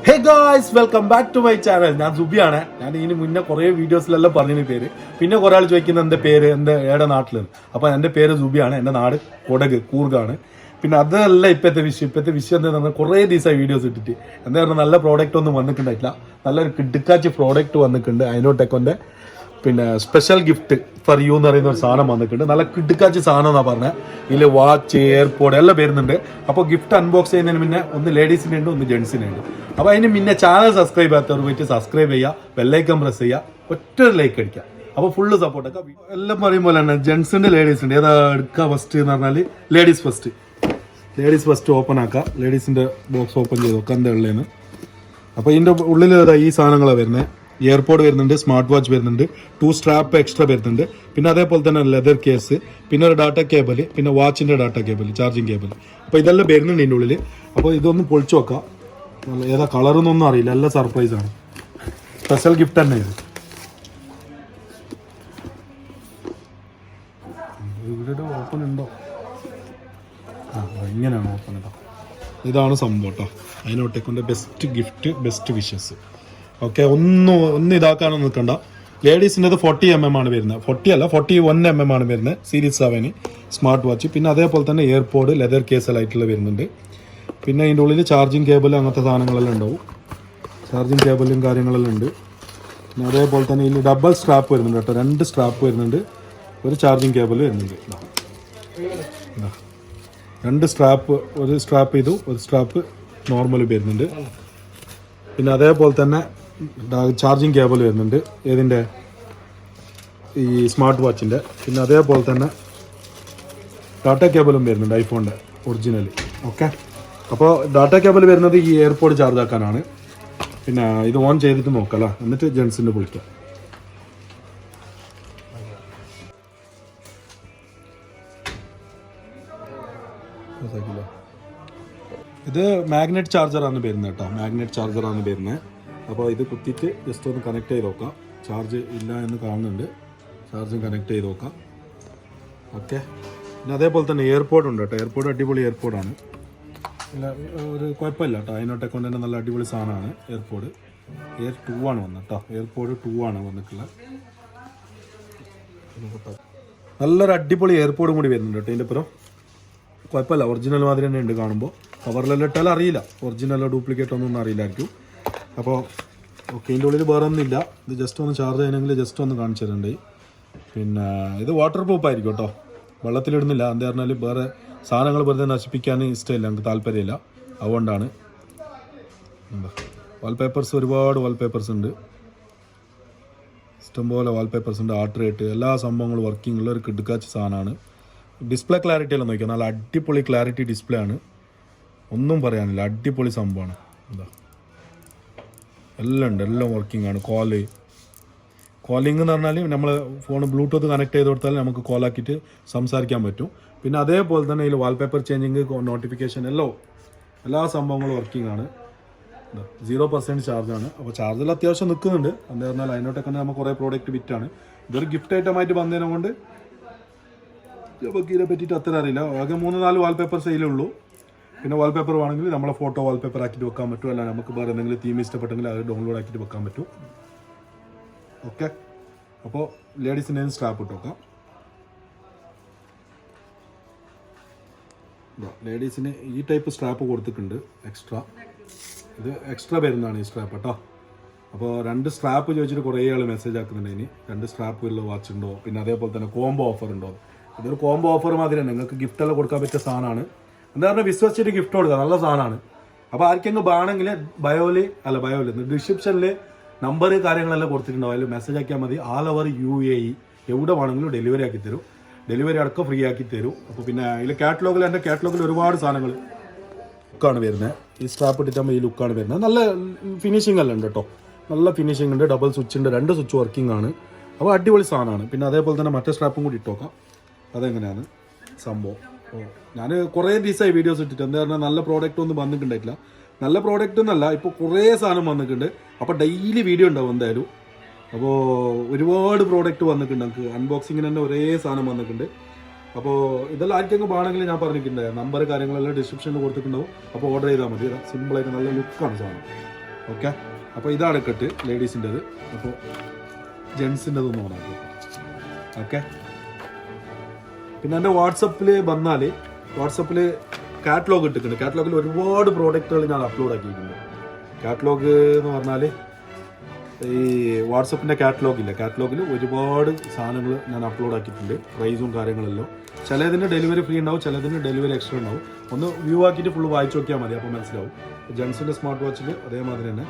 Hey guys, welcome back to my channel. ഞാൻ സുബിയാണ്. ഞാൻ ഇതിന് മുന്നേ കുറേ വീഡിയോസിലെല്ലാം പറഞ്ഞ പേര്. പിന്നെ കുറെ ആൾ ചോദിക്കുന്ന എൻ്റെ പേര് എൻ്റെ ഏടെ നാട്ടിലാണ്. അപ്പോൾ എൻ്റെ പേര് സുബിയാണ്. എൻ്റെ നാട് കൊടക് കൂർഗാണ്. പിന്നെ അതല്ല ഇപ്പോഴത്തെ വിഷയം എന്താണെന്ന് പറഞ്ഞാൽ കുറേ ദിവസമായി വീഡിയോസ് ഇട്ടിട്ട് എന്താ പറഞ്ഞാൽ നല്ല പ്രോഡക്റ്റ് ഒന്നും വന്നിട്ടുണ്ടായിട്ടില്ല. നല്ലൊരു കിടുക്കാച്ചി പ്രോഡക്റ്റ് വന്നിട്ടുണ്ട്. ഹൈനോടെക്കോൻ്റെ പിന്നെ സ്പെഷ്യൽ ഗിഫ്റ്റ് ഫോർ യു എന്ന് പറയുന്ന ഒരു സാധനം വന്നിട്ടുണ്ട്. നല്ല കിടുക്കാച്ചി സാധനം എന്നാണ് പറഞ്ഞത്. ഇതിൽ വാച്ച്, എയർപോഡ് എല്ലാം വരുന്നുണ്ട്. അപ്പോൾ ഗിഫ്റ്റ് അൺബോക്സ് ചെയ്യുന്നതിന് മുന്നേ ഒന്ന് ലേഡീസിൻ്റെ ഉണ്ട്, ഒന്ന് ജെൻസിൻ്റെ ഉണ്ട്. അപ്പോൾ അതിന് മുന്നേ ചാനൽ സബ്സ്ക്രൈബ് ചെയ്യാത്തവർ പോയിട്ട് സബ്സ്ക്രൈബ് ചെയ്യുക, ബെല്ലൈക്കൺ പ്രസ് ചെയ്യുക, ഒറ്റ ലൈക്ക് അടിക്കുക. അപ്പോൾ ഫുള്ള് സപ്പോർട്ടൊക്കെ എല്ലാം പറയുമ്പോൾ തന്നെ ജെൻസിൻ്റെ ലേഡീസിൻ്റെ ഏതാ എടുക്കുക ഫസ്റ്റ് എന്ന് പറഞ്ഞാൽ ലേഡീസ് ഫസ്റ്റ് ഓപ്പൺ ആക്കുക. ലേഡീസിൻ്റെ ബോക്സ് ഓപ്പൺ ചെയ്ത് നോക്കുക എന്താ ഉള്ളതെന്ന്. അപ്പോൾ ഇതിൻ്റെ ഉള്ളിൽ ഈ സാധനങ്ങളാണ് വരുന്നത്. എയർപോഡ് വരുന്നുണ്ട്, സ്മാർട്ട് വാച്ച് വരുന്നുണ്ട്, 2 സ്ട്രാപ്പ് എക്സ്ട്രാ വരുന്നുണ്ട്. പിന്നെ അതേപോലെ തന്നെ ലെതർ കേസ്, പിന്നെ ഒരു ഡാറ്റ കേബിൾ, പിന്നെ വാച്ചിൻ്റെ ഡാറ്റ കേബിൾ, ചാർജിങ് കേബിൾ. അപ്പോൾ ഇതെല്ലാം വരുന്നുണ്ട് ഇതിൻ്റെ ഉള്ളിൽ. അപ്പോൾ ഇതൊന്ന് പൊളിച്ചു നോക്കാം. ഏതാ കളറൊന്നും അറിയില്ല, എല്ലാം സർപ്രൈസാണ്. സ്പെഷ്യൽ ഗിഫ്റ്റ് തന്നെ ഇത്. ഇവിടെ ഓപ്പൺ ഉണ്ടോ? ഇങ്ങനെയാണ് ഓപ്പൺ കേട്ടോ. ഇതാണ് സംഭവം കേട്ടോ. ഹൈനോടെക്കോൻ്റെ best gift, best wishes. Okay, ഒന്നും ഇതാക്കാനൊന്നും നിൽക്കണ്ട. ലേഡീസിൻ്റെ 40mm ആണ് വരുന്നത്. 40 അല്ല 41mm ആണ് വരുന്നത്. Series 7 smart watch. പിന്നെ അതേപോലെ തന്നെ എയർപോഡ്, ലെതർ കേസലായിട്ടുള്ള വരുന്നുണ്ട്. പിന്നെ അതിൻ്റെ ഉള്ളിൽ ചാർജിങ് കേബിൾ അങ്ങനത്തെ സാധനങ്ങളെല്ലാം ഉണ്ടാവും. ചാർജിങ് കേബിളും കാര്യങ്ങളെല്ലാം ഉണ്ട്. പിന്നെ അതേപോലെ തന്നെ ഇതിൽ ഡബിൾ സ്ട്രാപ്പ് വരുന്നുണ്ട് കേട്ടോ. 2 സ്ട്രാപ്പ് വരുന്നുണ്ട്, ഒരു ചാർജിങ് കേബിൾ വരുന്നുണ്ട്. 2 സ്ട്രാപ്പ്, ഒരു സ്ട്രാപ്പ് ഇതും ഒരു സ്ട്രാപ്പ് നോർമൽ വരുന്നുണ്ട്. പിന്നെ അതേപോലെ തന്നെ ചാർജിങ് കേബിൾ വരുന്നുണ്ട് ഏതിൻ്റെ, ഈ സ്മാർട്ട് വാച്ചിൻ്റെ. പിന്നെ അതേപോലെ തന്നെ ഡാറ്റ കേബിളും വരുന്നുണ്ട്, ഐഫോണിൻ്റെ ഒറിജിനൽ. ഓക്കെ, അപ്പോൾ ഡാറ്റ കേബിൾ വരുന്നത് ഈ എയർപോഡ് ചാർജ് ആക്കാനാണ്. പിന്നെ ഇത് ഓൺ ചെയ്തിട്ട് നോക്കല്ലോ, എന്നിട്ട് ജെൻസിൻ്റെ വിളിക്കാം. ഇത് മാഗ്നറ്റ് ചാർജറാണ് വരുന്നത് കേട്ടോ. മാഗ്നറ്റ് ചാർജറാണ് വരുന്നത്. അപ്പോൾ ഇത് കുത്തിയിട്ട് ജസ്റ്റ് ഒന്ന് കണക്ട് ചെയ്ത് നോക്കാം. ചാർജ് ഇല്ല എന്ന് കാണുന്നുണ്ട്. ചാർജും കണക്ട് ചെയ്ത് നോക്കാം. ഓക്കെ, പിന്നെ അതേപോലെ തന്നെ എയർപോഡ് ഉണ്ട് കേട്ടോ. എയർപോഡ് അടിപൊളി എയർപോഡാണ്. ഇല്ല, ഒരു കുഴപ്പമില്ല കേട്ടോ. ഹൈനോടെക്കോൻ്റെ തന്നെ നല്ല അടിപൊളി സാധനമാണ് എയർപോഡ്. എയർ 2 ആണ് വന്നത് കേട്ടോ. എയർപോഡ് 2 ആണ് വന്നിട്ടുള്ളത്. നല്ലൊരു അടിപൊളി എയർപോഡും കൂടി വരുന്നുണ്ട് കേട്ടോ. ഇതിൻ്റെ പുറം കുഴപ്പമില്ല, ഒറിജിനൽ മാതിരി തന്നെ ഉണ്ട് കാണുമ്പോൾ. കവറിലെല്ലാം ഇട്ടാലും അറിയില്ല, ഒറിജിനലോ ഡ്യൂപ്ലിക്കേറ്റ് ഒന്നും അറിയില്ലായിരിക്കും. അപ്പോൾ ഓക്കെ, ഇതിൻ്റെ ഉള്ളിൽ വേറെ ഒന്നുമില്ല. ഇത് ജസ്റ്റ് ഒന്ന് ചാർജ് ചെയ്യണമെങ്കിൽ ജസ്റ്റ് ഒന്ന് കാണിച്ചു തരണ്ടേ. പിന്നെ ഇത് വാട്ടർ പ്രൂഫ് ആയിരിക്കും കേട്ടോ. വെള്ളത്തിലിടുന്നില്ല. എന്താ പറഞ്ഞാൽ വേറെ സാധനങ്ങൾ വെറുതെ നശിപ്പിക്കാൻ ഇഷ്ടമില്ല, നമുക്ക് താല്പര്യമില്ല. അതുകൊണ്ടാണ്. വാൾപേപ്പേഴ്സ്, ഒരുപാട് വാൾപേപ്പേഴ്സ് ഉണ്ട്. ഇഷ്ടംപോലെ വാൾപേപ്പേഴ്സ് ഉണ്ട്. ആർട്ട് റേറ്റ് എല്ലാ സംഭവങ്ങളും വർക്കിംഗ് ഉള്ള ഒരു കിടുക്കാച്ച സാധനമാണ്. ഡിസ്പ്ലേ ക്ലാരിറ്റി എല്ലാം നോക്കിയാൽ നല്ല അടിപൊളി ക്ലാരിറ്റി ഡിസ്പ്ലേ ആണ്. ഒന്നും പറയാനില്ല, അടിപൊളി സംഭവമാണ്. എന്താ എല്ലാം ഉണ്ട്, എല്ലാം വർക്കിംഗ് ആണ്. കോളിംഗ് എന്ന് പറഞ്ഞാൽ നമ്മൾ ഫോൺ ബ്ലൂടൂത്ത് കണക്ട് ചെയ്ത് കൊടുത്താൽ നമുക്ക് കോളാക്കിയിട്ട് സംസാരിക്കാൻ പറ്റും. പിന്നെ അതേപോലെ തന്നെ ഇതിൽ വാൾപേപ്പർ ചേഞ്ചിങ്, നോട്ടിഫിക്കേഷൻ എല്ലാ സംഭവങ്ങളും വർക്കിംഗ് ആണ്. 0% ചാർജാണ്. അപ്പോൾ ചാർജിൽ അത്യാവശ്യം നിൽക്കുന്നുണ്ട്. എന്താ പറഞ്ഞാൽ ഹൈനോടെക്കോൻ്റെ നമ്മൾ കുറേ പ്രോഡക്റ്റ് വിറ്റാണ്. ഇതൊരു ഗിഫ്റ്റ് ഐറ്റമായിട്ട് വന്നതിനെ കൊണ്ട് നമുക്ക് ഇതിനെ പറ്റിയിട്ട് അത്ര അറിയില്ല. ആകെ 3-4 വാൾപേപ്പേഴ്സ് അതിലുള്ളൂ. പിന്നെ വാൾപേപ്പർ വേണമെങ്കിൽ നമ്മളെ ഫോട്ടോ വാൾപേപ്പർ ആക്കിയിട്ട് വെക്കാൻ പറ്റും. അല്ല നമുക്ക് വേറെ എന്തെങ്കിലും തീം ഇഷ്ടപ്പെട്ടെങ്കിൽ അത് ഡൗൺലോഡ് ആക്കിയിട്ട് വെക്കാൻ പറ്റും. ഓക്കെ, അപ്പോൾ ലേഡീസിൻ്റെ സ്ട്രാപ്പ് ഇട്ട് വെക്കാം. ലേഡീസിന് ഈ ടൈപ്പ് സ്ട്രാപ്പ് കൊടുത്തിട്ടുണ്ട് എക്സ്ട്രാ. ഇത് എക്സ്ട്രാ വരുന്നതാണ് ഈ സ്ട്രാപ്പ് കേട്ടോ. അപ്പോൾ 2 സ്ട്രാപ്പ് ചോദിച്ചിട്ട് കുറേ ആൾ മെസ്സേജ് ആക്കുന്നുണ്ട്. ഇനി 2 സ്ട്രാപ്പുള്ള വാച്ച് ഉണ്ടോ, പിന്നെ അതേപോലെ തന്നെ കോംബോ ഓഫർ ഉണ്ടോ. ഇതൊരു കോംബോ ഓഫർ മാതിരി തന്നെ നിങ്ങൾക്ക് ഗിഫ്റ്റെല്ലാം കൊടുക്കാൻ പറ്റിയ സാധനമാണ്. എന്താ പറഞ്ഞാൽ വിശ്വസിച്ചിട്ട് ഗിഫ്റ്റ് കൊടുക്കുക, നല്ല സാധനമാണ്. അപ്പോൾ ആർക്കെങ്കിലും വേണമെങ്കിൽ ബയോയിൽ ഡിസ്ക്രിപ്ഷനിൽ നമ്പർ കാര്യങ്ങളെല്ലാം കൊടുത്തിട്ടുണ്ടാവും. അതിൽ മെസ്സേജ് ആക്കിയാൽ മതി. ആൾ ഓവർ UAE എവിടെ വേണമെങ്കിലും ഡെലിവറി ആക്കി തരും. ഡെലിവറി അടക്കം ഫ്രീ ആക്കി തരും. അപ്പോൾ പിന്നെ അതിൽ എൻ്റെ കാറ്റലോഗിൽ ഒരുപാട് സാധനങ്ങൾ ലുക്കാണ് വരുന്നത്. ഈ സ്ട്രാപ്പ് ഇട്ടിട്ടാകുമ്പോൾ ഈ ലുക്കാണ് വരുന്നത്. നല്ല ഫിനിഷിംഗ് എല്ലാം ഉണ്ട് കേട്ടോ. നല്ല ഫിനിഷിംഗ് ഉണ്ട്. ഡബിൾ സ്വിച്ച് ഉണ്ട്, 2 സ്വിച്ച് വർക്കിംഗ് ആണ്. അപ്പോൾ അടിപൊളി സാധനമാണ്. പിന്നെ അതേപോലെ തന്നെ മറ്റേ സ്ട്രാപ്പും കൂടി ഇട്ടോക്കാം. അതെങ്ങനെയാണ് സംഭവം. അപ്പോൾ ഞാൻ കുറേ ദിവസമായി വീഡിയോസ് ഇട്ടിട്ട് എന്താ പറഞ്ഞാൽ നല്ല പ്രോഡക്റ്റ് ഒന്നും വന്നിട്ടുണ്ടായിട്ടില്ല. നല്ല പ്രോഡക്റ്റ് എന്നല്ല, ഇപ്പോൾ കുറേ സാധനം വന്നിട്ടുണ്ട്. അപ്പോൾ ഡെയിലി വീഡിയോ ഉണ്ടാവും എന്തായാലും. അപ്പോൾ ഒരുപാട് പ്രോഡക്റ്റ് വന്നിട്ടുണ്ട്. നമുക്ക് അൺബോക്സിങ്ങിന് തന്നെ ഒരേ സാധനം വന്നിട്ടുണ്ട്. അപ്പോൾ ഇതെല്ലാം ആർക്കെങ്കിലും വേണമെങ്കിൽ ഞാൻ പറഞ്ഞിട്ടുണ്ട്. നമ്പർ കാര്യങ്ങളെല്ലാം ഡിസ്ക്രിപ്ഷനിൽ കൊടുത്തിട്ടുണ്ടാവും. അപ്പോൾ ഓർഡർ ചെയ്താൽ മതി. സിമ്പിളായിട്ട് നല്ല ലുക്കാണ് സാധനം. ഓക്കെ. അപ്പോൾ ഇതാണ് കെട്ട് ലേഡീസിൻ്റെത്. അപ്പോൾ ജെൻസിൻ്റെതൊന്നും ഓണാക്കി. ഓക്കെ. പിന്നെ എൻ്റെ വാട്സപ്പിൽ വന്നാൽ വാട്സപ്പിൽ കാറ്റലോഗ് ഇട്ടിട്ടുണ്ട്. കാറ്റലോഗിൽ ഒരുപാട് പ്രോഡക്റ്റുകൾ ഞാൻ അപ്ലോഡ് ആക്കിയിട്ടുണ്ട്. കാറ്റലോഗ് എന്ന് പറഞ്ഞാൽ ഈ വാട്സപ്പിൻ്റെ കാറ്റലോഗില്ല, കാറ്റലോഗിൽ ഒരുപാട് സാധനങ്ങൾ ഞാൻ അപ്ലോഡ് ആക്കിയിട്ടുണ്ട്, പ്രൈസും കാര്യങ്ങളെല്ലാം. ചിലതിന് ഡെലിവറി ഫ്രീ ഉണ്ടാവും, ചിലതിന് ഡെലിവറി എക്സ്ട്രാ ഉണ്ടാവും. ഒന്ന് വ്യൂ ആക്കിയിട്ട് ഫുള്ള് വായിച്ച് നോക്കിയാൽ മതി, അപ്പോൾ മനസ്സിലാവും. ജെൻസിൻ്റെ സ്മാർട്ട് വാച്ചിൽ അതേമാതിരി തന്നെ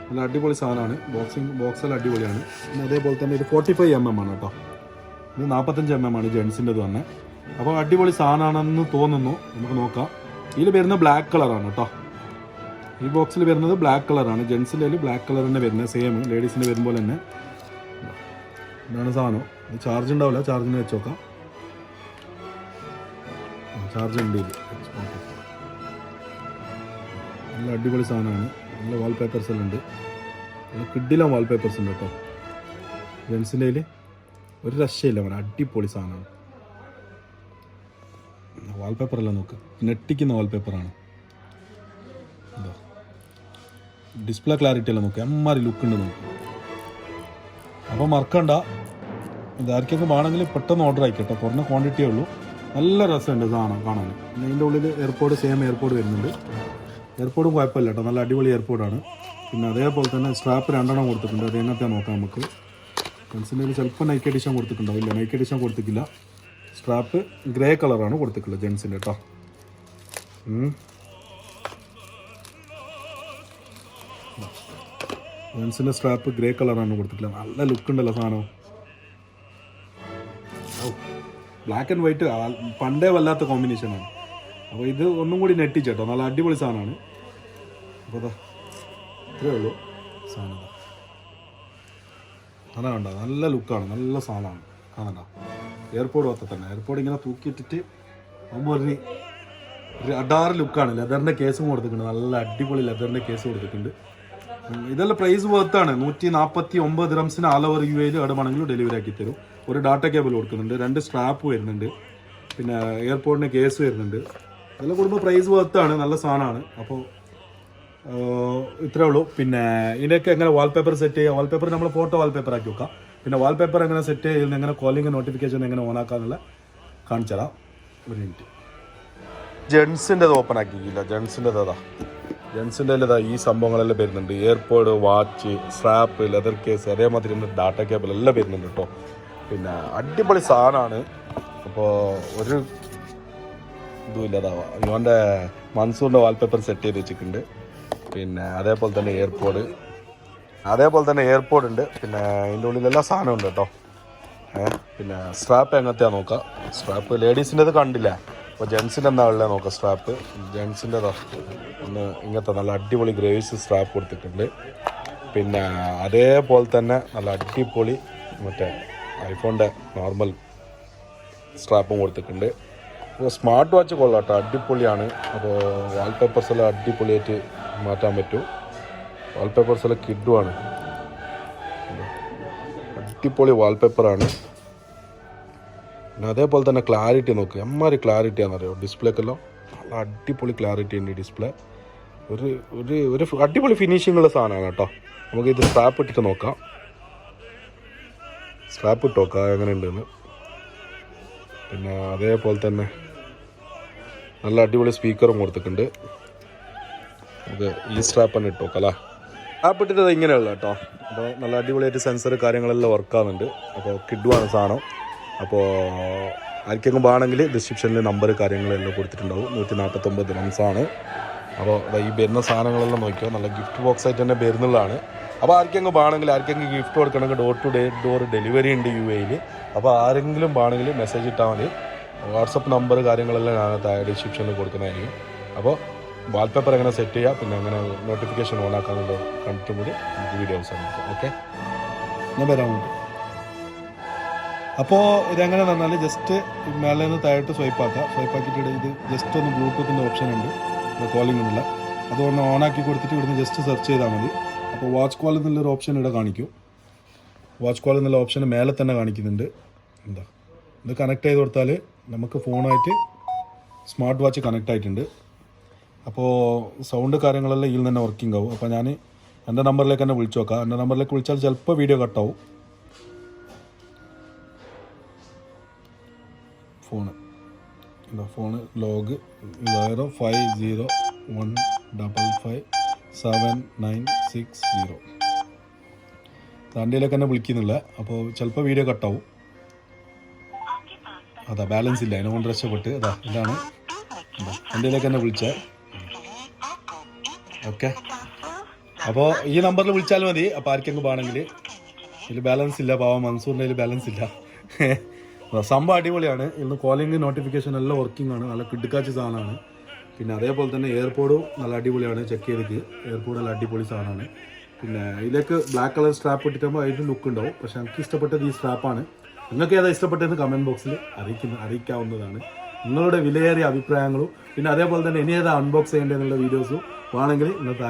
നല്ല അടിപൊളി സാധനമാണ്. ബോക്സെല്ലാം അടിപൊളിയാണ്. പിന്നെ അതേപോലെ തന്നെ ഇത് 45mm ആണ് കേട്ടോ. ഇത് 45mm ആണ് ജെൻസിൻ്റെത് തന്നെ. അപ്പോൾ അടിപൊളി സാധനമാണെന്ന് തോന്നുന്നു. നമുക്ക് നോക്കാം. ഇതിൽ വരുന്ന ബ്ലാക്ക് കളറാണ് കേട്ടോ. ഈ ബോക്സിൽ വരുന്നത് ബ്ലാക്ക് കളറാണ്. ജെൻസിൻ്റെ ബ്ലാക്ക് കളർ തന്നെ വരുന്നത്, സെയിം ലേഡീസിൻ്റെ വരുമ്പോൾ തന്നെ. ഇതാണ് സാധനം. ഇത് ചാർജ് ഉണ്ടാവില്ല, ചാർജിന് വെച്ച് നോക്കാം. ചാർജ് ഉണ്ട്. ഇത് നല്ല അടിപൊളി സാധനമാണ്. നല്ല വാൾപേപ്പേഴ്സ് എല്ലാം ഉണ്ട്. നല്ല കിഡിലാണ് വാൾപേപ്പേഴ്സ് ഉണ്ട് കേട്ടോ. ജെൻസിൻ്റെ ഒരു രക്ഷയില്ല, അവൻ അടിപൊളി സാധനമാണ്. വാൾപേപ്പറെല്ലാം നോക്ക്, നെട്ടിക്കുന്ന വാൾപേപ്പറാണ്. എന്താ ഡിസ്പ്ലേ ക്ലാരിറ്റി എല്ലാം നോക്കുക, എമ്മാരി ലുക്ക് ഉണ്ട് നോക്ക്. അപ്പോൾ മറക്കണ്ട, ഇതാർക്കൊക്കെ വേണമെങ്കിൽ പെട്ടെന്ന് ഓർഡർ ആയിക്കോട്ടെ. കുറഞ്ഞ ക്വാണ്ടിറ്റിയേ ഉള്ളൂ. നല്ല രസമുണ്ട് സാധനം കാണാൻ. പിന്നെ ഇതിൻ്റെ ഉള്ളിൽ എയർപോഡ്, സെയിം എയർപോഡ് വരുന്നുണ്ട്. എയർപോഡും കുഴപ്പമില്ല കേട്ടോ, നല്ല അടിപൊളി എയർപോഡാണ്. പിന്നെ അതേപോലെ തന്നെ സ്ട്രാപ്പ് 2 കൊടുത്തിട്ടുണ്ട്. അത് എങ്ങനത്തെ നോക്കാം നമുക്ക്. ജെൻസിൻ്റെ ചിലപ്പോൾ നൈക്ക് എഡിഷൻ കൊടുത്തിട്ടുണ്ടാവും. ഇല്ല, നൈക്ക് എഡിഷൻ കൊടുത്തിട്ടില്ല. സ്ട്രാപ്പ് ഗ്രേ കളറാണ് കൊടുത്തിട്ടുള്ളത് ജെൻസിൻ്റെ കേട്ടോ. ജെൻസിൻ്റെ സ്ട്രാപ്പ് ഗ്രേ കളറാണ് കൊടുത്തിട്ടുള്ളത്. നല്ല ലുക്ക് ഉണ്ടല്ലോ സാധനം. ബ്ലാക്ക് ആൻഡ് വൈറ്റ് പണ്ടേ വല്ലാത്ത കോമ്പിനേഷനാണ്. അപ്പോൾ ഇത് ഒന്നും കൂടി നെട്ടിച്ചേട്ടോ, നല്ല അടിപൊളി സാധനമാണ്. അപ്പോൾ അതാ ഇത്രയേ ഉള്ളൂ സാധനം. അതാ കണ്ടോ, നല്ല ലുക്കാണ്, നല്ല സാധനമാണ്. കാണണ്ട, എയർപോഡ് പോലത്തെ തന്നെ. എയർപോഡ് ഇങ്ങനെ തൂക്കിയിട്ടിട്ട് ആകുമ്പോൾ ഒരു അഡാറ് ലുക്കാണ്. ലെതറിൻ്റെ കേസും കൊടുത്തിട്ടുണ്ട്, നല്ല അടിപൊളി ലെതറിൻ്റെ കേസ് കൊടുത്തിട്ടുണ്ട്. ഇതെല്ലാം പ്രൈസ് വർത്താണ്. 149 ദിറംസിന് ആൾ ഓവർ UAE എവിടെ വേണമെങ്കിലും ഡെലിവറി ആക്കി തരും. ഒരു ഡാറ്റ കേബിൾ കൊടുക്കുന്നുണ്ട്, 2 സ്ട്രാപ്പ് വരുന്നുണ്ട്, പിന്നെ എയർപോർട്ടിൻ്റെ കേസ് വരുന്നുണ്ട്. അതെല്ലാം കൊടുക്കുമ്പോൾ പ്രൈസ് വർത്താണ്, നല്ല സാധനമാണ്. അപ്പോൾ ഇത്രേ ഉള്ളൂ. പിന്നെ ഇതിനൊക്കെ എങ്ങനെ വാൾപേപ്പർ സെറ്റ് ചെയ്യുക, വാൾപേപ്പർ നമ്മൾ ഫോട്ടോ വാൾപേപ്പർ ആക്കി വെക്കാം. പിന്നെ വാൾപേപ്പർ എങ്ങനെ സെറ്റ് ചെയ്യുന്നത്, എങ്ങനെ കോളിംഗ് നോട്ടിഫിക്കേഷൻ എങ്ങനെ ഓൺ ആക്കാന്നുള്ള കാണിച്ചു തരാം. ഒരു മിനിറ്റ്. ജെൻസിൻ്റെത് ഓപ്പൺ ആക്കിയില്ല. ജെൻസിൻ്റെ ഈ സംഭവങ്ങളെല്ലാം വരുന്നുണ്ട്. AirPod, watch, strap, leather case, അതേമാതിരി ഡാറ്റ കേബിൾ എല്ലാം വരുന്നുണ്ട് കേട്ടോ. പിന്നെ അടിപൊളി സാധനമാണ്. അപ്പോൾ ഒരു ഇതുമില്ലതാവാം. ഇവൻ്റെ മൺസൂറിൻ്റെ വാൾപേപ്പർ സെറ്റ് ചെയ്ത് വെച്ചിട്ടുണ്ട്. പിന്നെ അതേപോലെ തന്നെ എയർപോഡ് ഉണ്ട്. പിന്നെ അതിൻ്റെ ഉള്ളിലെല്ലാം സാധനം ഉണ്ട് കേട്ടോ. പിന്നെ സ്ട്രാപ്പ് എങ്ങനത്തെയാണ് നോക്കാം. സ്ട്രാപ്പ് ലേഡീസിൻ്റെത് കണ്ടില്ല, അപ്പോൾ ജെൻസിൻ്റെ എന്താ ഉള്ളത് നോക്കാം. സ്ട്രാപ്പ് ജെൻസിൻ്റെതാ ഒന്ന് ഇങ്ങനത്തെ നല്ല അടിപൊളി ഗ്രേസ് സ്ട്രാപ്പ് കൊടുത്തിട്ടുണ്ട്. പിന്നെ അതേപോലെ തന്നെ നല്ല അടിപൊളി മറ്റേ ഐഫോണിൻ്റെ നോർമൽ സ്ട്രാപ്പും കൊടുത്തിട്ടുണ്ട്. അപ്പോൾ സ്മാർട്ട് വാച്ച് കൊള്ളാം കേട്ടോ, അടിപൊളിയാണ്. അപ്പോൾ വാൾപേപ്പേഴ്സ് എല്ലാം അടിപൊളിയായിട്ട് മാറ്റാൻ പറ്റും. വാൾപേപ്പേഴ്സ് എല്ലാം കിഡുമാണ്, അടിപൊളി വാൾപേപ്പറാണ്. പിന്നെ അതേപോലെ തന്നെ ക്ലാരിറ്റി നോക്കുക, എമ്മാതിരി ക്ലാരിറ്റിയാണെന്നറിയോ ഡിസ്പ്ലേക്കെല്ലാം. നല്ല അടിപൊളി ക്ലാരിറ്റി ഉണ്ട് ഈ ഡിസ്പ്ലേ. ഒരു അടിപൊളി ഫിനിഷിങ്ങുള്ള സാധനമാണ് കേട്ടോ. നമുക്കിത് സ്ട്രാപ്പ് ഇട്ടിട്ട് നോക്കാം. സ്ട്രാപ്പ് ഇട്ട് നോക്കാം എങ്ങനെയുണ്ടെന്ന്. പിന്നെ അതേപോലെ തന്നെ നല്ല അടിപൊളി സ്പീക്കറും കൊടുത്തിട്ടുണ്ട്. നമുക്ക് ഈ സ്ട്രാപ്പ് തന്നെ ഇട്ട് നോക്കാം അല്ലേ. സ്ട്രാപ്പ് ഇട്ടിട്ട് ഇങ്ങനെയുള്ള കേട്ടോ. അപ്പോൾ നല്ല അടിപൊളിയായിട്ട് സെൻസർ കാര്യങ്ങളെല്ലാം വർക്കാകുന്നുണ്ട്. അപ്പോൾ കിഡുവാണ് സാധനം. അപ്പോൾ ആർക്കെങ്കിലും വേണമെങ്കിൽ ഡിസ്ക്രിപ്ഷനിൽ നമ്പർ കാര്യങ്ങളെല്ലാം കൊടുത്തിട്ടുണ്ടാവും. 149 ദിറംസാണ്. അപ്പോൾ ഈ വരുന്ന സാധനങ്ങളെല്ലാം നോക്കിയോ, നല്ല ഗിഫ്റ്റ് ബോക്സ് ആയിട്ട് തന്നെ വരുന്നുള്ളതാണ്. അപ്പോൾ ആർക്കെങ്കിലും വേണമെങ്കിൽ, ആർക്കെങ്കിലും ഗിഫ്റ്റ് കൊടുക്കണമെങ്കിൽ ഡോർ ഡെലിവറി ഉണ്ട് UAE. അപ്പോൾ ആരെങ്കിലും വേണമെങ്കിൽ മെസ്സേജ് ഇട്ടാൽ മതി. വാട്സപ്പ് നമ്പർ കാര്യങ്ങളെല്ലാം ഞാൻ താഴെ ഡിസ്ക്രിപ്ഷനിൽ കൊടുക്കുന്നതായിരിക്കും. അപ്പോൾ വാൾപേപ്പർ എങ്ങനെ സെറ്റ് ചെയ്യുക, പിന്നെ അങ്ങനെ നോട്ടിഫിക്കേഷൻ ഓൺ ആക്കാനുള്ള കണ്ടിട്ടും കൂടി നമുക്ക് വീഡിയോ അവസാനിക്കും. ഓക്കെ, ഞാൻ വരാമുണ്ട്. അപ്പോൾ ഇതെങ്ങനെ പറഞ്ഞാൽ ജസ്റ്റ് മേലെ നിന്ന് താഴോട്ട് സ്വൈപ്പ് ആക്കിയിട്ട് ഇത് ജസ്റ്റ് ഒന്ന് ബ്ലൂടൂത്തിൻ്റെ ഓപ്ഷൻ ഉണ്ട്, കോളിംഗ് ഉള്ള. അതുകൊണ്ട് ഓണാക്കി കൊടുത്തിട്ട് ഇവിടുന്ന് ജസ്റ്റ് സെർച്ച് ചെയ്താൽ മതി. അപ്പോൾ വാച്ച് കോൾ എന്നുള്ളൊരു ഓപ്ഷൻ ഇവിടെ കാണിക്കും. വാച്ച് കോൾ എന്നുള്ള ഓപ്ഷൻ മേലെ തന്നെ കാണിക്കുന്നുണ്ട്. എന്താ ഇത് കണക്ട് ചെയ്ത് കൊടുത്താൽ നമുക്ക് ഫോണായിട്ട് സ്മാർട്ട് വാച്ച് കണക്ട് ആയിട്ടുണ്ട്. അപ്പോൾ സൗണ്ട് കാര്യങ്ങളെല്ലാം ഇതിൽ തന്നെ വർക്കിംഗ് ആവും. അപ്പോൾ ഞാൻ എൻ്റെ നമ്പറിലേക്ക് തന്നെ വിളിച്ചു നോക്കാം. എൻ്റെ നമ്പറിലേക്ക് വിളിച്ചാൽ ചിലപ്പോൾ വീഡിയോ കട്ടാവും. Phone log 0501557960. വണ്ടിയിലേക്ക് തന്നെ വിളിക്കുന്നില്ല. അപ്പോൾ ചിലപ്പോൾ വീഡിയോ കട്ടാവും. അതാ ബാലൻസ് ഇല്ല, അതിനെക്കൊണ്ട് രക്ഷപ്പെട്ട്. ഇതാണ് വണ്ടിയിലേക്ക് തന്നെ വിളിച്ചത്. ഓക്കെ, അപ്പോൾ ഈ നമ്പറിൽ വിളിച്ചാൽ മതി. അപ്പോൾ ആർക്കെങ്കിലും വേണമെങ്കിൽ. ഇതിൽ ബാലൻസ് ഇല്ല, പാവം മൻസൂറിൻ്റെ ഇതിൽ ബാലൻസ് ഇല്ല. സംഭവം അടിപൊളിയാണ്. ഇന്ന് കോളിംഗ് നോട്ടിഫിക്കേഷൻ എല്ലാം വർക്കിംഗ് ആണ്. നല്ല കിടുക്കാച്ച സാധനമാണ്. പിന്നെ അതേപോലെ തന്നെ എയർപോഡും നല്ല അടിപൊളിയാണ്. ചെക്ക് ചെയ്തിട്ട് എയർപോഡ് നല്ല അടിപൊളി സാധനമാണ്. പിന്നെ ഇതിലേക്ക് ബ്ലാക്ക് കളർ സ്ട്രാപ്പ് ഇട്ടിട്ടാകുമ്പോൾ അതിന് ലുക്ക് ഉണ്ടാവും. പക്ഷേ എനിക്ക് ഇഷ്ടപ്പെട്ടത് ഈ സ്ട്രാപ്പാണ്. നിങ്ങൾക്ക് ഏതാ ഇഷ്ടപ്പെട്ടതെന്ന് കമൻറ്റ് ബോക്സിൽ അറിയിക്കാവുന്നതാണ്. നിങ്ങളുടെ വിലയേറിയ അഭിപ്രായങ്ങളും പിന്നെ അതേപോലെ തന്നെ ഇനി ഏതാ അൺബോക്സ് ചെയ്യേണ്ടതെന്നുള്ള വീഡിയോസും വേണമെങ്കിൽ ഇന്നത്തെ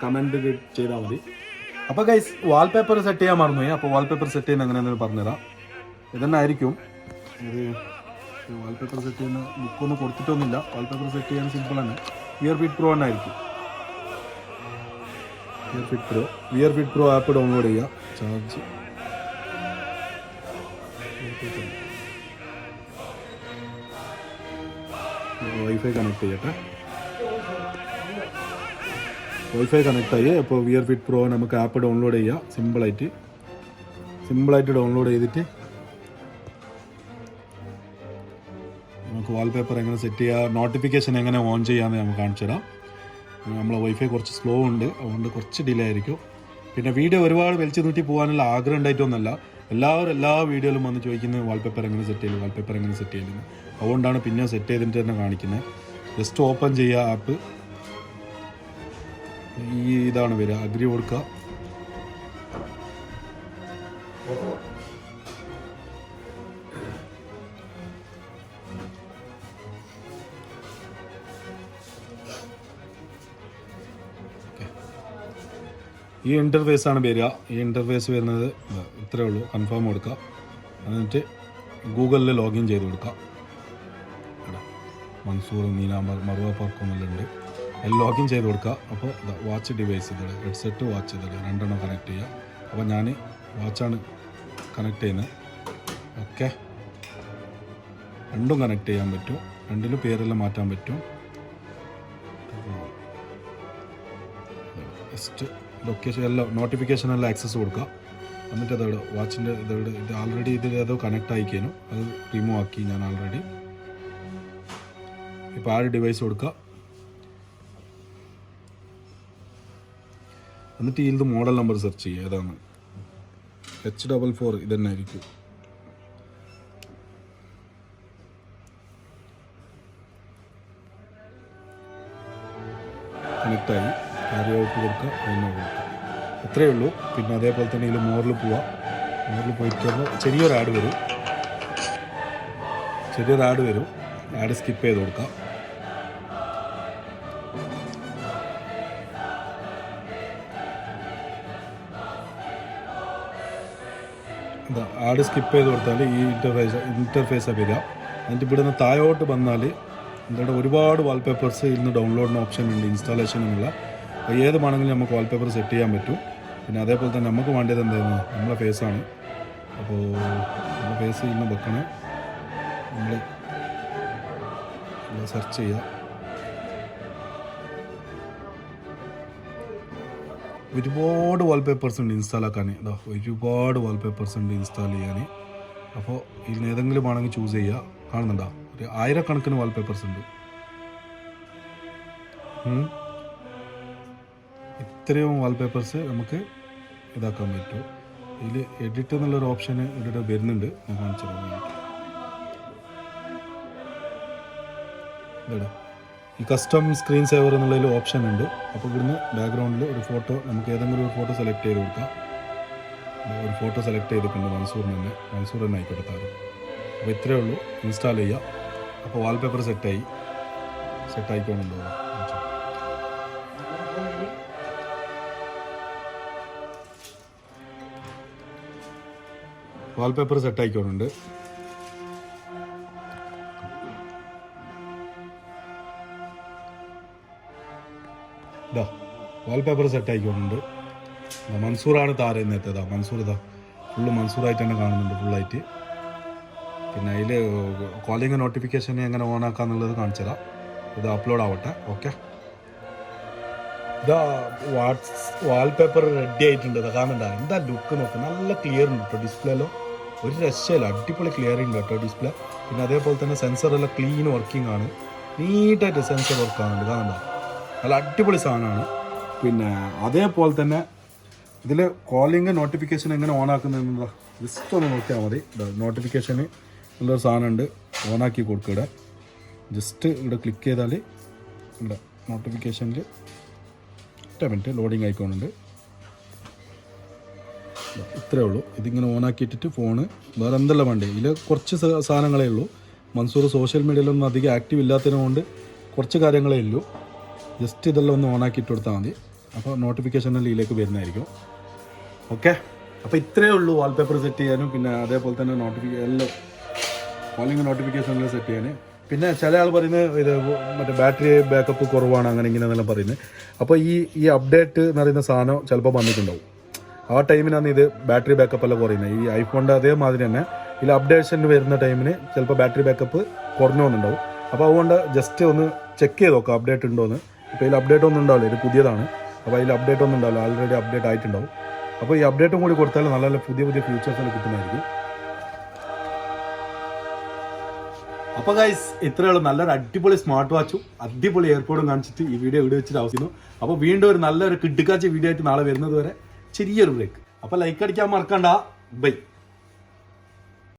കമൻറ്റ് ചെയ്താൽ മതി. അപ്പോൾ ഗൈസ്, വാൾപേപ്പർ സെറ്റ് ചെയ്യാൻ മറന്നുപോയി. അപ്പോൾ വാൾപേപ്പർ സെറ്റ് ചെയ്യുന്ന എങ്ങനെയാണെന്ന് പറഞ്ഞുതരാം. ഇതന്നെ ആയിരിക്കും ഇത്. വാൾപേപ്പർ സെറ്റ് ചെയ്യുന്ന ബുക്കൊന്നും കൊടുത്തിട്ടൊന്നുമില്ല. വാൾപേപ്പർ സെറ്റ് ചെയ്യാൻ സിമ്പിളാണ്. വിയർഫിറ്റ് പ്രോ തന്നെ ആയിരിക്കും. വിയർഫിറ്റ് പ്രോ ആപ്പ് ഡൗൺലോഡ് ചെയ്യുക. ചാർജ് വൈഫൈ കണക്ട് ചെയ്യട്ടെ. വൈഫൈ കണക്ട് ആയി. അപ്പോൾ വിയർഫിറ്റ് പ്രോ നമുക്ക് ആപ്പ് ഡൗൺലോഡ് ചെയ്യാം. സിമ്പിളായിട്ട് ഡൗൺലോഡ് ചെയ്തിട്ട് നമുക്ക് വാൾപേപ്പർ എങ്ങനെ സെറ്റ് ചെയ്യുക, നോട്ടിഫിക്കേഷൻ എങ്ങനെ ഓൺ ചെയ്യാമെന്ന് നമുക്ക് കാണിച്ചു തരാം. നമ്മളെ വൈഫൈ കുറച്ച് സ്ലോ ഉണ്ട്, അതുകൊണ്ട് കുറച്ച് ഡിലേ ആയിരിക്കും. പിന്നെ വീഡിയോ ഒരുപാട് വലിച്ചു നീട്ടി പോകാനുള്ള ആഗ്രഹം ഉണ്ടായിട്ടൊന്നുമല്ല. എല്ലാവരും എല്ലാ വീഡിയോയിലും വന്ന് ചോദിക്കുന്നത് വാൾപേപ്പർ എങ്ങനെ സെറ്റ് ചെയ്യുന്നത്. അതുകൊണ്ടാണ് പിന്നെ സെറ്റ് ചെയ്തിട്ട് തന്നെ കാണിക്കുന്നത്. ജസ്റ്റ് ഓപ്പൺ ചെയ്യുക ആപ്പ്. ഇതാണ് വരിക. അഗ്രി കൊടുക്കുക. ഈ ഇൻ്റർഫേസ് ആണ് വരിക. ഈ ഇൻ്റർഫേസ് വരുന്നത് ഇത്രയേ ഉള്ളൂ. കൺഫേം കൊടുക്കുക. എന്നിട്ട് ഗൂഗിളിൽ ലോഗിൻ ചെയ്ത് കൊടുക്കുക. മൻസൂർ, മീന, മറുവ പാർക്കോ എന്നെല്ലാം ഉണ്ട്. അതിൽ ലോഗിൻ ചെയ്ത് കൊടുക്കുക. അപ്പോൾ വാച്ച് ഡിവൈസ് ഇതാണ്, ഹെഡ്സെറ്റ് വാച്ച് ഇതാണ്, രണ്ടെണ്ണം കണക്ട് ചെയ്യുക. അപ്പോൾ ഞാൻ വാച്ചാണ് കണക്ട് ചെയ്യുന്നത്. ഓക്കെ, രണ്ടും കണക്ട് ചെയ്യാൻ പറ്റും. രണ്ടിലും പേരെല്ലാം മാറ്റാൻ പറ്റും. ജസ്റ്റ് ലൊക്കേഷൻ എല്ലാം നോട്ടിഫിക്കേഷൻ എല്ലാം ആക്സസ് കൊടുക്കുക. എന്നിട്ട് അതോടെ വാച്ചിൻ്റെ ഇത് ആൾറെഡി ഏതോ കണക്ട് ആയിക്കേനു, അത് റിമൂവ് ആക്കി ഞാൻ ആൾറെഡി. ഇപ്പോൾ ആ ഡിവൈസ് കൊടുക്കുക. എന്നിട്ട് ഇതിൽ മോഡൽ നമ്പർ സെർച്ച് ചെയ്യുക. ഏതാണ് H44 ഇതന്നെ ആയിരിക്കും. കണക്റ്റായി. കാര്യം ഔട്ട് കൊടുക്കുക, അതിന് കൊടുക്കുക. അത്രയേ ഉള്ളൂ. പിന്നെ അതേപോലെ തന്നെ ഇതിൽ മോറിൽ പോയിട്ട് ചെറിയൊരു ആഡ് വരും. ആഡ് സ്കിപ്പ് ചെയ്ത് കൊടുക്കുക. ആഡ് സ്കിപ്പ് ചെയ്ത് കൊടുത്താൽ ഈ ഇൻ്റർഫേസാണ് വരിക. എന്നിട്ട് ഇവിടെ നിന്ന് താഴോട്ട് വന്നാൽ ഇവിടെ ഒരുപാട് വാൾപേപ്പേഴ്സ് ഇന്ന് ഡൗൺലോഡിന് ഓപ്ഷൻ ഉണ്ട്, ഇൻസ്റ്റാളേഷനുള്ള. അപ്പോൾ ഏത് വേണമെങ്കിലും നമുക്ക് വാൾപേപ്പർ സെറ്റ് ചെയ്യാൻ പറ്റും. പിന്നെ അതേപോലെ തന്നെ നമുക്ക് വേണ്ടത് എന്തായിരുന്നു, നമ്മളെ ഫേസാണ്. അപ്പോൾ നമ്മുടെ ഫേസ് ഇന്ന് വെക്കണം. നമ്മൾ സെർച്ച് ചെയ്യുക. ഒരുപാട് വാൾപേപ്പേഴ്സ് ഉണ്ട് ഇൻസ്റ്റാൾ ആക്കാൻ. ഒരുപാട് വാൾപേപ്പേഴ്സ് ഉണ്ട് ഇൻസ്റ്റാൾ ചെയ്യാൻ. അപ്പോൾ ഇതിന് ഏതെങ്കിലും വേണമെങ്കിൽ ചൂസ് ചെയ്യുക. കാണുന്നുണ്ടോ, ഒരു 1000 വാൾപേപ്പേഴ്സ് ഉണ്ട്. ഇത്രയും വാൾപേപ്പേഴ്സ് നമുക്ക് ഇതാക്കാൻ പറ്റും. ഇതിൽ എഡിറ്റ് എന്നുള്ളൊരു ഓപ്ഷൻ ഇവിടെ വരുന്നുണ്ട്. ഞാൻ കാണിച്ചു തരാം. ഇവിടെ ഈ കസ്റ്റം സ്ക്രീൻ സേവർ എന്നുള്ളതിൽ ഓപ്ഷൻ ഉണ്ട്. അപ്പോൾ ഇവിടുന്ന് ബാക്ക്ഗ്രൗണ്ടിൽ ഒരു ഫോട്ടോ, നമുക്ക് ഏതെങ്കിലും ഒരു ഫോട്ടോ സെലക്ട് ചെയ്ത് കൊടുക്കാം. ഒരു ഫോട്ടോ സെലക്ട് ചെയ്തിട്ടുണ്ട്, മൻസൂർ തന്നെ ആയിക്കോട്ടെ താരം. അപ്പോൾ ഇത്രയേ ഉള്ളൂ, ഇൻസ്റ്റാൾ ചെയ്യുക. അപ്പോൾ വാൾപേപ്പർ സെറ്റായിക്കോണുണ്ടോ. വാൾപേപ്പർ സെറ്റായിക്കോണുണ്ട്. വാൾപേപ്പർ സെറ്റ് ആയിക്കൊണ്ടുണ്ട്. മൻസൂറാണ് താരം ഇന്നത്തേതാ. മൻസൂർ ഇതാ ഫുള്ള് മൻസൂറായിട്ട് തന്നെ കാണുന്നുണ്ട് ഫുള്ളായിട്ട്. പിന്നെ അതിൽ കോളിങ് നോട്ടിഫിക്കേഷൻ എങ്ങനെ ഓൺ ആക്കാന്നുള്ളത് കാണിച്ചതാ. ഇത് അപ്ലോഡ് ആവട്ടെ. ഓക്കെ, ഇതാ വാൾപേപ്പർ റെഡി ആയിട്ടുണ്ട്. ഇതാ കാണണ്ട, എന്താ ലുക്ക് നോക്ക്, നല്ല ക്ലിയർ ഉണ്ട് കേട്ടോ ഡിസ്പ്ലേലോ. ഒരു രക്ഷയില്ല, അടിപൊളി ക്ലിയറിംഗ് കേട്ടോ ഡിസ്പ്ലേ. പിന്നെ അതേപോലെ തന്നെ സെൻസറെല്ലാം ക്ലീൻ വർക്കിംഗ് ആണ്, നീറ്റായിട്ട് സെൻസർ വർക്ക് ആകുന്നുണ്ട്. കാണണ്ട, നല്ല അടിപൊളി സാധനമാണ്. പിന്നെ അതേപോലെ തന്നെ ഇതിൽ കോളിങ് നോട്ടിഫിക്കേഷൻ എങ്ങനെ ഓൺ ആക്കുന്നതെന്ന് ജസ്റ്റ് ഒന്ന് നോക്കിയാൽ മതി. നോട്ടിഫിക്കേഷന് നല്ലൊരു സാധനമുണ്ട്, ഓണാക്കി കൊടുക്കുക. ഇവിടെ ജസ്റ്റ് ഇവിടെ ക്ലിക്ക് ചെയ്താൽ ഇവിടെ നോട്ടിഫിക്കേഷനിൽ 10 മിനിറ്റ് ലോഡിങ് ആയിക്കോണുണ്ട്. ഇത്രയേ ഉള്ളൂ. ഇതിങ്ങനെ ഓണാക്കിയിട്ടിട്ട് ഫോണ് വേറെ എന്തെല്ലാം വേണ്ടേ, ഇതിൽ കുറച്ച് സാധനങ്ങളേ ഉള്ളൂ. മൻസൂർ സോഷ്യൽ മീഡിയയിലൊന്നും അധികം ആക്റ്റീവ് ഇല്ലാത്തതിനെ കൊണ്ട് കുറച്ച് കാര്യങ്ങളേ ഉള്ളൂ. ജസ്റ്റ് ഇതെല്ലാം ഒന്ന് ഓണാക്കിയിട്ട് കൊടുത്താൽ മതി. അപ്പോൾ നോട്ടിഫിക്കേഷനെല്ലാം ഇതിലേക്ക് വരുന്നതായിരിക്കും. ഓക്കെ, അപ്പോൾ ഇത്രയേ ഉള്ളൂ വാൾപേപ്പർ സെറ്റ് ചെയ്യാനും പിന്നെ അതേപോലെ തന്നെ എല്ലാം കോളിങ് നോട്ടിഫിക്കേഷനെല്ലാം സെറ്റ് ചെയ്യാൻ. പിന്നെ ചില ആൾ പറയുന്നത് ഇത് മറ്റേ ബാറ്ററി ബാക്കപ്പ് കുറവാണ് അങ്ങനെ ഇങ്ങനെ എന്നെല്ലാം പറയുന്നത്. അപ്പോൾ ഈ അപ്ഡേറ്റ് എന്ന് പറയുന്ന സാധനം ചിലപ്പോൾ വന്നിട്ടുണ്ടാവും. ആ ടൈമിനാണ് ഇത് ബാറ്ററി ബാക്കപ്പ് എല്ലാം കുറയുന്നത്. ഈ ഐഫോണിൻ്റെ അതേമാതിരി തന്നെ ഇതിൽ അപ്ഡേഷൻ വരുന്ന ടൈമിന് ചിലപ്പോൾ ബാറ്ററി ബാക്കപ്പ് കുറഞ്ഞു വന്നിട്ടുണ്ടാവും. അപ്പോൾ അതുകൊണ്ട് ജസ്റ്റ് ഒന്ന് ചെക്ക് ചെയ്ത് നോക്കാം അപ്ഡേറ്റ് ഉണ്ടോയെന്ന്. ഇപ്പോൾ ഇതിൽ അപ്ഡേറ്റ് ഒന്നും ഉണ്ടാവില്ല, ഇത് പുതിയതാണ്. അപ്പോൾ അതിൽ അപ്ഡേറ്റ് ഒന്നും ഉണ്ടാവില്ല, ആൾറെഡി അപ്ഡേറ്റ് ആയിട്ടുണ്ടാവും. അപ്പോൾ ഈ അപ്ഡേറ്റും കൂടി കൊടുത്താൽ നല്ല നല്ല പുതിയ ഫീച്ചേഴ്സ് കിട്ടുന്നതായിരിക്കും. അപ്പോൾ ഗൈസ് ഇത്രയുള്ള നല്ലൊരു അടിപൊളി സ്മാർട്ട് വാച്ചും അടിപൊളി എയർപോർട്ടും കാണിച്ചിട്ട് ഈ വീഡിയോ ഇവിടെ വെച്ചിട്ട് ആവശ്യമായിരുന്നു. അപ്പോൾ വീണ്ടും ഒരു നല്ലൊരു കിടുക്കാച്ച വീഡിയോ ആയിട്ട് നാളെ വരുന്നത് വരെ ചെറിയൊരു ബ്രേക്ക്. അപ്പോൾ ലൈക്ക് അടിക്കാൻ മറക്കണ്ട. ബൈ.